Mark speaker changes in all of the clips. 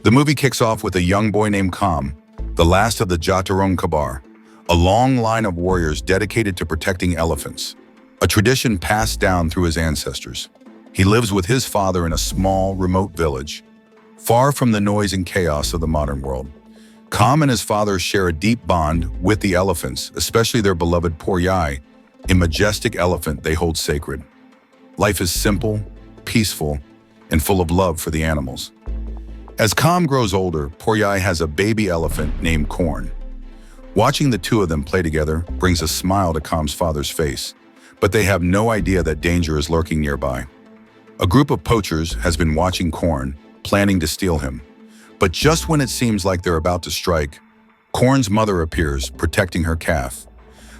Speaker 1: The movie kicks off with a young boy named Kam, the last of the Jatarong Kabar, a long line of warriors dedicated to protecting elephants, a tradition passed down through his ancestors. He lives with his father in a small, remote village, far from the noise and chaos of the modern world. Kam and his father share a deep bond with the elephants, especially their beloved Poryai, a majestic elephant they hold sacred. Life is simple, peaceful, and full of love for the animals. As Kam grows older, Poryai has a baby elephant named Corn. Watching the two of them play together brings a smile to Kam's father's face, but they have no idea that danger is lurking nearby. A group of poachers has been watching Corn, planning to steal him. But just when it seems like they're about to strike, Corn's mother appears, protecting her calf.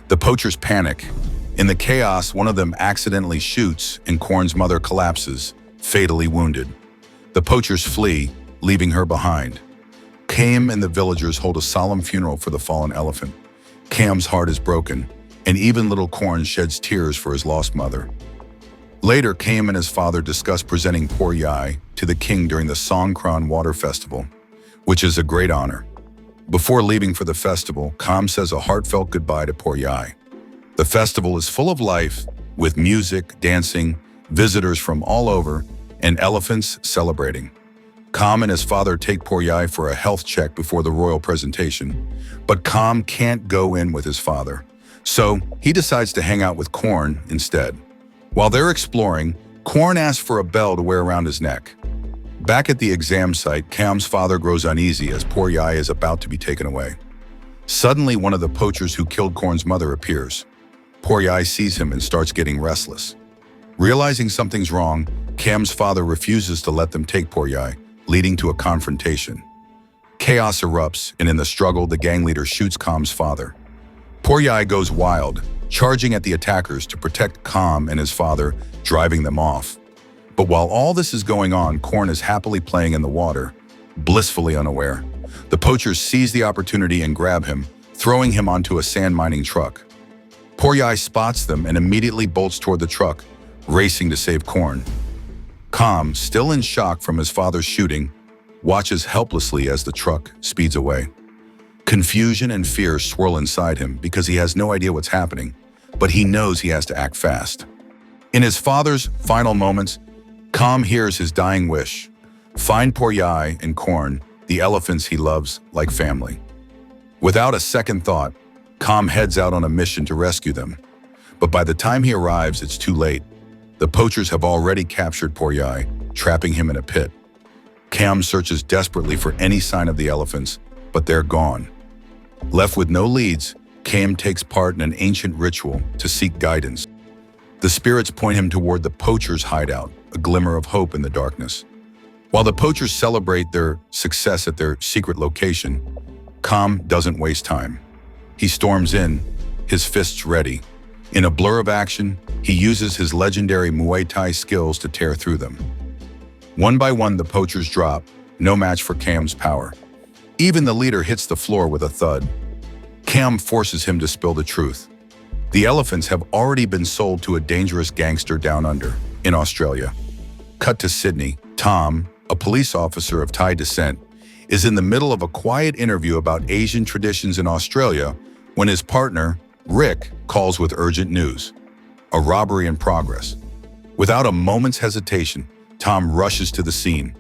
Speaker 1: The poachers panic. In the chaos, one of them accidentally shoots and Corn's mother collapses, fatally wounded. The poachers flee, leaving her behind. Kam and the villagers hold a solemn funeral for the fallen elephant. Kam's heart is broken, and even little Corn sheds tears for his lost mother. Later, Kam and his father discuss presenting Poryai to the king during the Songkran Water Festival, which is a great honor. Before leaving for the festival, Kam says a heartfelt goodbye to Poryai. The festival is full of life, with music, dancing, visitors from all over, and elephants celebrating. Kam and his father take Poryai for a health check before the royal presentation, but Kam can't go in with his father, so he decides to hang out with Corn instead. While they're exploring, Corn asks for a bell to wear around his neck. Back at the exam site, Kam's father grows uneasy as Poryai is about to be taken away. Suddenly, one of the poachers who killed Corn's mother appears. Poryai sees him and starts getting restless. Realizing something's wrong, Kam's father refuses to let them take Poryai, leading to a confrontation. Chaos erupts, and in the struggle, the gang leader shoots Kam's father. Poryai goes wild, charging at the attackers to protect Kam and his father, driving them off. But while all this is going on, Corn is happily playing in the water, blissfully unaware. The poachers seize the opportunity and grab him, throwing him onto a sand mining truck. Poryai spots them and immediately bolts toward the truck, racing to save Corn. Kam, still in shock from his father's shooting, watches helplessly as the truck speeds away. Confusion and fear swirl inside him because he has no idea what's happening, but he knows he has to act fast. In his father's final moments, Kam hears his dying wish: find Poryai and Corn, the elephants he loves like family. Without a second thought, Kam heads out on a mission to rescue them. But by the time he arrives, it's too late. The poachers have already captured Poryai, trapping him in a pit. Kam searches desperately for any sign of the elephants, but they're gone. Left with no leads, Kam takes part in an ancient ritual to seek guidance. The spirits point him toward the poachers' hideout, a glimmer of hope in the darkness. While the poachers celebrate their success at their secret location, Kam doesn't waste time. He storms in, his fists ready. In a blur of action, he uses his legendary Muay Thai skills to tear through them. One by one, the poachers drop, no match for Kam's power. Even the leader hits the floor with a thud. Kam forces him to spill the truth. The elephants have already been sold to a dangerous gangster down under, in Australia. Cut to Sydney. Tom, a police officer of Thai descent, is in the middle of a quiet interview about Asian traditions in Australia when his partner, Rick, calls with urgent news: a robbery in progress. Without a moment's hesitation, Tom rushes to the scene.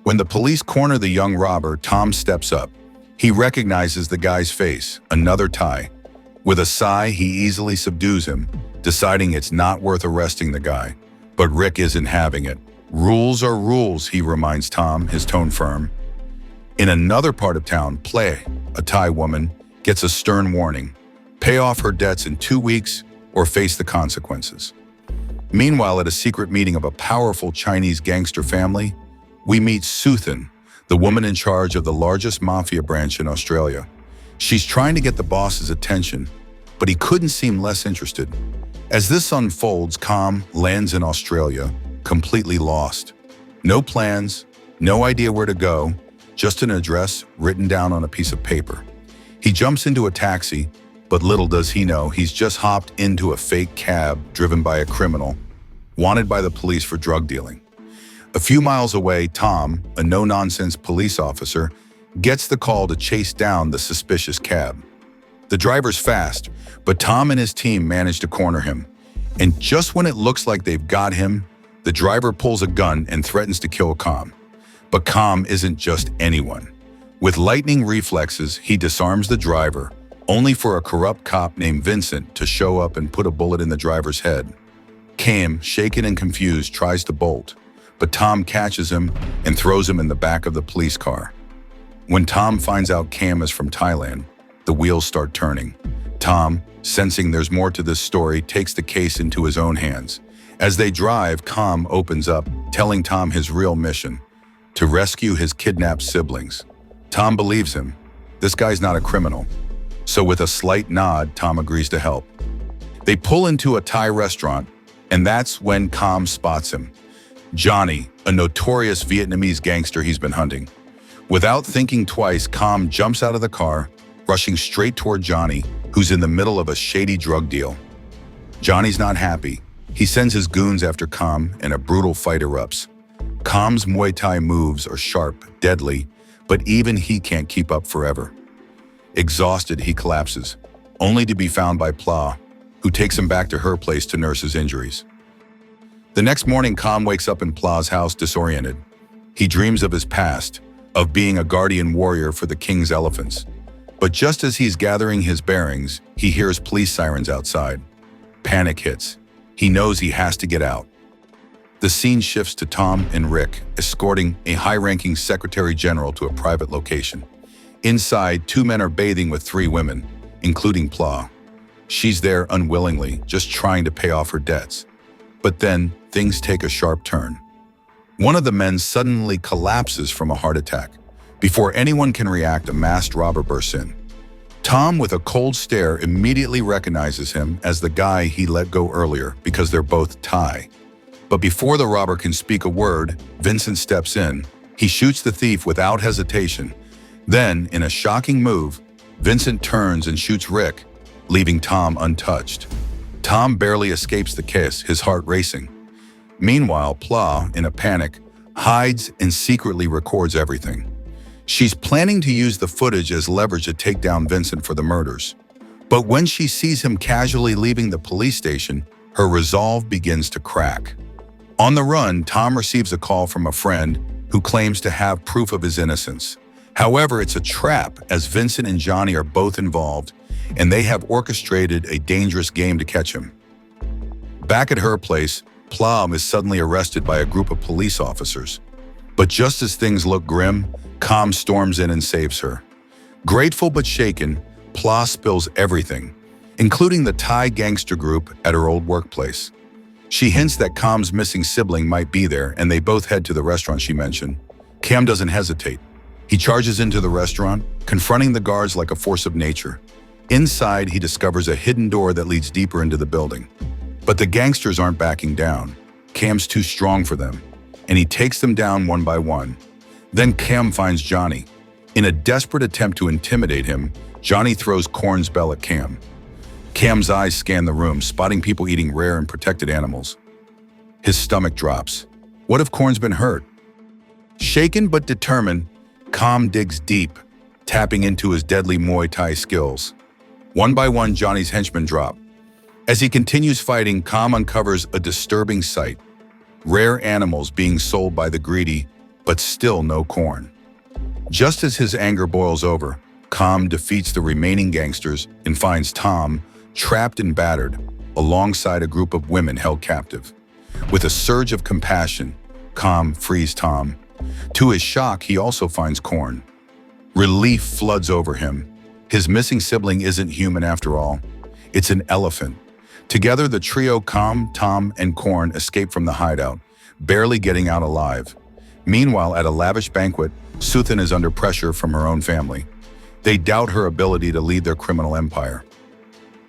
Speaker 1: When the police corner the young robber, Tom steps up. He recognizes the guy's face, another Thai. With a sigh, he easily subdues him, deciding it's not worth arresting the guy. But Rick isn't having it. Rules are rules, he reminds Tom, his tone firm. In another part of town, Play, a Thai woman, gets a stern warning: pay off her debts in 2 weeks or face the consequences. Meanwhile, at a secret meeting of a powerful Chinese gangster family, we meet Suthan, the woman in charge of the largest mafia branch in Australia. She's trying to get the boss's attention, but he couldn't seem less interested. As this unfolds, Kam lands in Australia, completely lost. No plans, no idea where to go, just an address written down on a piece of paper. He jumps into a taxi, but little does he know he's just hopped into a fake cab driven by a criminal, wanted by the police for drug dealing. A few miles away, Tom, a no-nonsense police officer, gets the call to chase down the suspicious cab. The driver's fast, but Tom and his team manage to corner him. And just when it looks like they've got him, the driver pulls a gun and threatens to kill Com. But Com isn't just anyone. With lightning reflexes, he disarms the driver, only for a corrupt cop named Vincent to show up and put a bullet in the driver's head. Cam, shaken and confused, tries to bolt, but Tom catches him and throws him in the back of the police car. When Tom finds out Cam is from Thailand, the wheels start turning. Tom, sensing there's more to this story, takes the case into his own hands. As they drive, Cam opens up, telling Tom his real mission: to rescue his kidnapped siblings. Tom believes him. This guy's not a criminal. So with a slight nod, Tom agrees to help. They pull into a Thai restaurant, and that's when Cam spots him. Johnny, a notorious Vietnamese gangster he's been hunting. Without thinking twice, Cam jumps out of the car, rushing straight toward Johnny, who's in the middle of a shady drug deal. Johnny's not happy. He sends his goons after Cam, and a brutal fight erupts. Cam's Muay Thai moves are sharp, deadly, but even he can't keep up forever. Exhausted, he collapses, only to be found by Pla, who takes him back to her place to nurse his injuries. The next morning, Cam wakes up in Pla's house disoriented. He dreams of his past, of being a guardian warrior for the king's elephants. But just as he's gathering his bearings, he hears police sirens outside. Panic hits. He knows he has to get out. The scene shifts to Tom and Rick escorting a high-ranking secretary general to a private location. Inside, two men are bathing with three women, including Pla. She's there unwillingly, just trying to pay off her debts. But then, things take a sharp turn. One of the men suddenly collapses from a heart attack. Before anyone can react, a masked robber bursts in. Tom, with a cold stare, immediately recognizes him as the guy he let go earlier because they're both Thai. But before the robber can speak a word, Vincent steps in. He shoots the thief without hesitation. Then, in a shocking move, Vincent turns and shoots Rick, leaving Tom untouched. Tom barely escapes the kiss, his heart racing. Meanwhile, Pla, in a panic, hides and secretly records everything. She's planning to use the footage as leverage to take down Vincent for the murders. But when she sees him casually leaving the police station, her resolve begins to crack. On the run, Tom receives a call from a friend who claims to have proof of his innocence. However, it's a trap, as Vincent and Johnny are both involved, and they have orchestrated a dangerous game to catch him. Back at her place, Pla is suddenly arrested by a group of police officers. But just as things look grim, Cam storms in and saves her. Grateful but shaken, Pla spills everything, including the Thai gangster group at her old workplace. She hints that Cam's missing sibling might be there, and they both head to the restaurant she mentioned. Cam doesn't hesitate. He charges into the restaurant, confronting the guards like a force of nature. Inside, he discovers a hidden door that leads deeper into the building. But the gangsters aren't backing down. Cam's too strong for them, and he takes them down one by one. Then Cam finds Johnny. In a desperate attempt to intimidate him, Johnny throws Corn's bell at Cam. Cam's eyes scan the room, spotting people eating rare and protected animals. His stomach drops. What if Corn's been hurt? Shaken but determined, Cam digs deep, tapping into his deadly Muay Thai skills. One by one, Johnny's henchmen drop. As he continues fighting, Cam uncovers a disturbing sight: rare animals being sold by the greedy, but still no Corn. Just as his anger boils over, Cam defeats the remaining gangsters and finds Tom trapped and battered alongside a group of women held captive. With a surge of compassion, Cam frees Tom. To his shock, he also finds Corn. Relief floods over him. His missing sibling isn't human after all. It's an elephant. Together, the trio Cam, Tom, and Corn escape from the hideout, barely getting out alive. Meanwhile, at a lavish banquet, Suthin is under pressure from her own family. They doubt her ability to lead their criminal empire.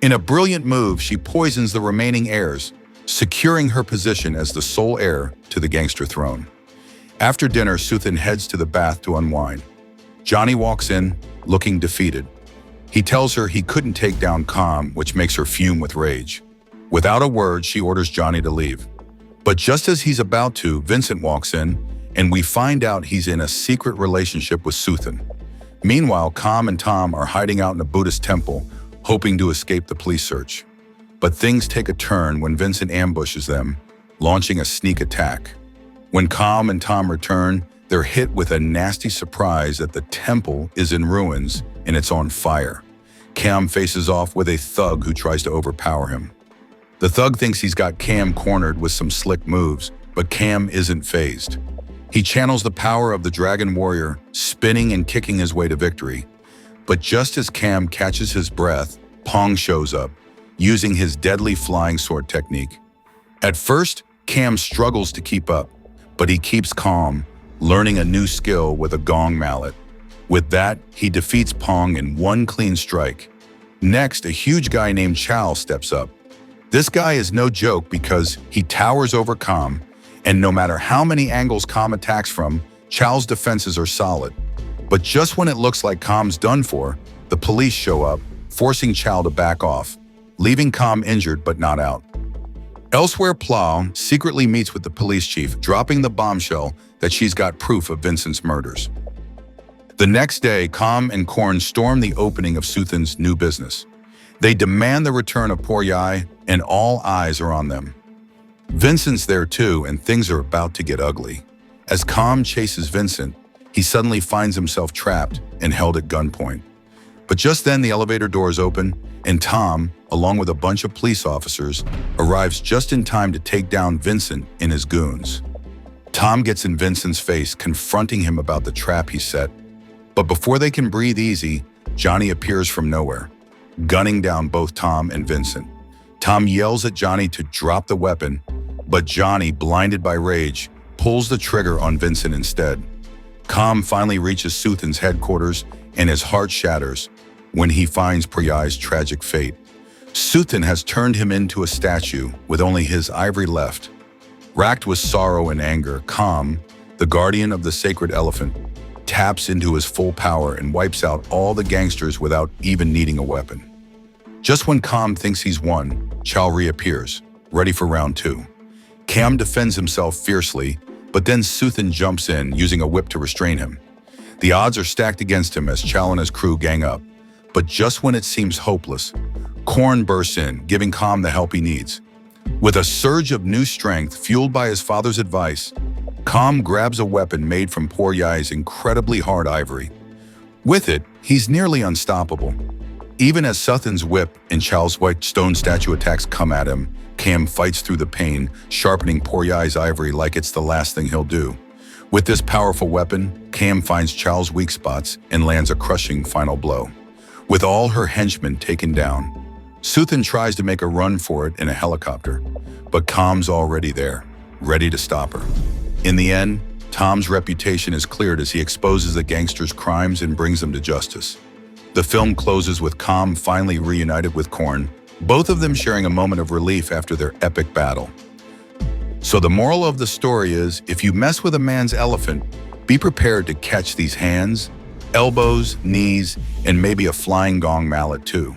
Speaker 1: In a brilliant move, she poisons the remaining heirs, securing her position as the sole heir to the gangster throne. After dinner, Suthin heads to the bath to unwind. Johnny walks in, looking defeated. He tells her he couldn't take down Cam, which makes her fume with rage. Without a word, she orders Johnny to leave. But just as he's about to, Vincent walks in, and we find out he's in a secret relationship with Suthin. Meanwhile, Kam and Tom are hiding out in a Buddhist temple, hoping to escape the police search. But things take a turn when Vincent ambushes them, launching a sneak attack. When Kam and Tom return, they're hit with a nasty surprise that the temple is in ruins and it's on fire. Cam faces off with a thug who tries to overpower him. The thug thinks he's got Cam cornered with some slick moves, but Cam isn't fazed. He channels the power of the Dragon Warrior, spinning and kicking his way to victory. But just as Cam catches his breath, Pong shows up, using his deadly flying sword technique. At first, Cam struggles to keep up, but he keeps calm, learning a new skill with a gong mallet. With that, he defeats Pong in one clean strike. Next, a huge guy named Chow steps up. This guy is no joke because he towers over Kam, and no matter how many angles Kam attacks from, Chow's defenses are solid. But just when it looks like Kam's done for, the police show up, forcing Chow to back off, leaving Kam injured but not out. Elsewhere, Plow secretly meets with the police chief, dropping the bombshell that she's got proof of Vincent's murders. The next day, Kam and Korn storm the opening of Suthin's new business. They demand the return of Poor Yai, and all eyes are on them. Vincent's there too, and things are about to get ugly. As Kam chases Vincent, he suddenly finds himself trapped and held at gunpoint. But just then the elevator doors open, and Tom, along with a bunch of police officers, arrives just in time to take down Vincent and his goons. Tom gets in Vincent's face, confronting him about the trap he set. But before they can breathe easy, Johnny appears from nowhere, gunning down both Tom and Vincent. Tom yells at Johnny to drop the weapon, but Johnny, blinded by rage, pulls the trigger on Vincent instead. Kam finally reaches Suthin's headquarters, and his heart shatters when he finds Priyai's tragic fate. Suthin has turned him into a statue with only his ivory left. Racked with sorrow and anger, Kam, the guardian of the sacred elephant, taps into his full power and wipes out all the gangsters without even needing a weapon. Just when Kam thinks he's won, Chow reappears, ready for round two. Kam defends himself fiercely, but then Suthin jumps in, using a whip to restrain him. The odds are stacked against him as Chow and his crew gang up. But just when it seems hopeless, Korn bursts in, giving Kam the help he needs. With a surge of new strength fueled by his father's advice, Kam grabs a weapon made from Poor Yai's incredibly hard ivory. With it, he's nearly unstoppable. Even as Suthin's whip and Chow's white stone statue attacks come at him, Kam fights through the pain, sharpening Poor Yai's ivory like it's the last thing he'll do. With this powerful weapon, Kam finds Chow's weak spots and lands a crushing final blow. With all her henchmen taken down, Suthin tries to make a run for it in a helicopter, but Kam's already there, ready to stop her. In the end, Tom's reputation is cleared as he exposes the gangsters' crimes and brings them to justice. The film closes with Kam finally reunited with Korn, both of them sharing a moment of relief after their epic battle. So the moral of the story is, if you mess with a man's elephant, be prepared to catch these hands, elbows, knees, and maybe a flying gong mallet too.